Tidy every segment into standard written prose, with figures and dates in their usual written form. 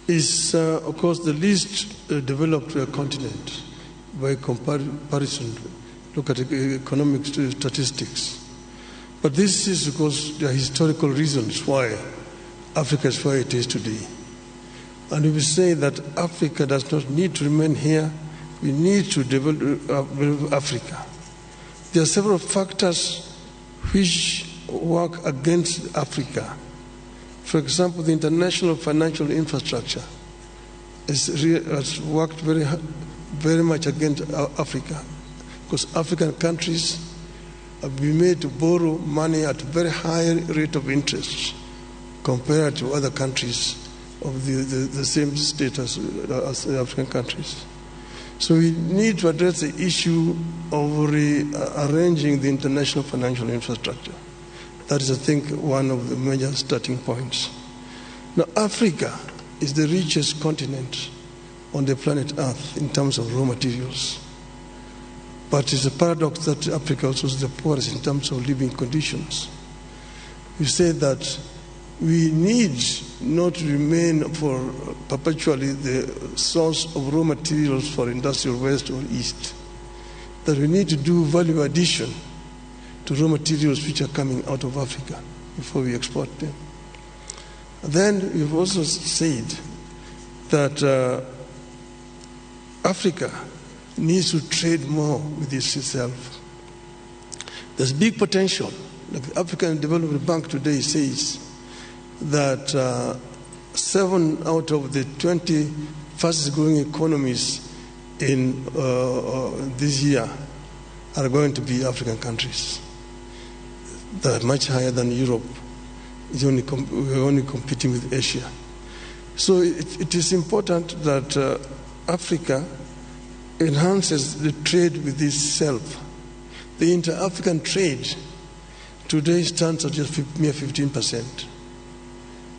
is, of course, the least developed continent by comparison. Look at economic statistics. But this is because there are historical reasons why Africa is where it is today. And we say that Africa does not need to remain here. We need to develop Africa. There are several factors which work against Africa. For example, the international financial infrastructure has worked very much against Africa, because African countries have been made to borrow money at a very high rate of interest compared to other countries of the same status as the African countries. So we need to address the issue of rearranging the international financial infrastructure. That is, I think, one of the major starting points. Now, Africa is the richest continent on the planet Earth in terms of raw materials. But it's a paradox that Africa also is the poorest in terms of living conditions. We say that we need not to remain for perpetually the source of raw materials for industrial west or east. That we need to do value addition to raw materials which are coming out of Africa before we export them. Then we've also said that Africa needs to trade more with itself. There's big potential. Like the African Development Bank today says that 7 out of the 20 fastest growing economies in this year are going to be African countries. That are much higher than Europe. We're only competing with Asia. So it is important that Africa enhances the trade with itself. The inter-African trade today stands at just mere 15%.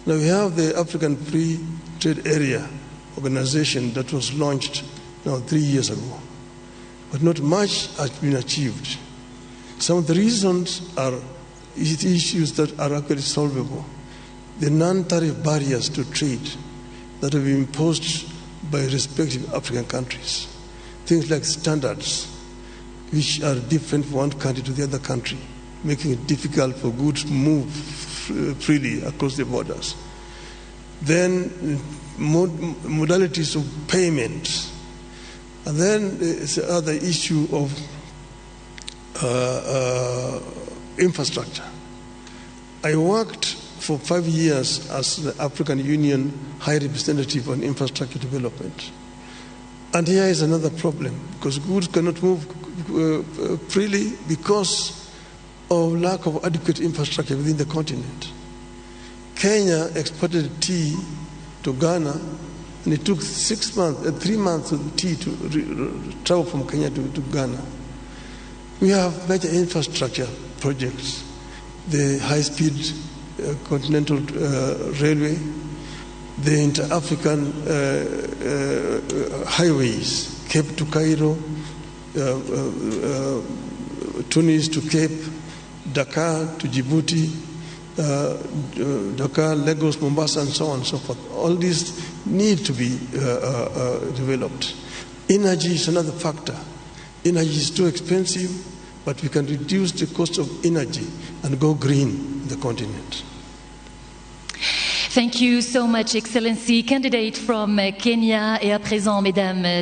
Now we have the African Free Trade Area organization that was launched now 3 years ago, but not much has been achieved. Some of the reasons are issues that are actually solvable. The non-tariff barriers to trade that have been imposed by respective African countries. Things like standards, which are different from one country to the other country, making it difficult for goods to move freely across the borders. Then modalities of payment. And then there's the other issue of infrastructure. I worked for 5 years as the African Union High Representative on Infrastructure Development. And here is another problem, because goods cannot move freely because of lack of adequate infrastructure within the continent. Kenya exported tea to Ghana, and it took 3 months of tea to travel from Kenya to Ghana. We have major infrastructure projects, the high-speed continental railway, the inter-African highways, Cape to Cairo, Tunis to Cape, Dakar to Djibouti, Dakar, Lagos, Mombasa, and so on and so forth. All these need to be developed. Energy is another factor. Energy is too expensive, but we can reduce the cost of energy and go green in the continent. Thank you so much, Excellency. Candidate from Kenya, et à présent, mesdames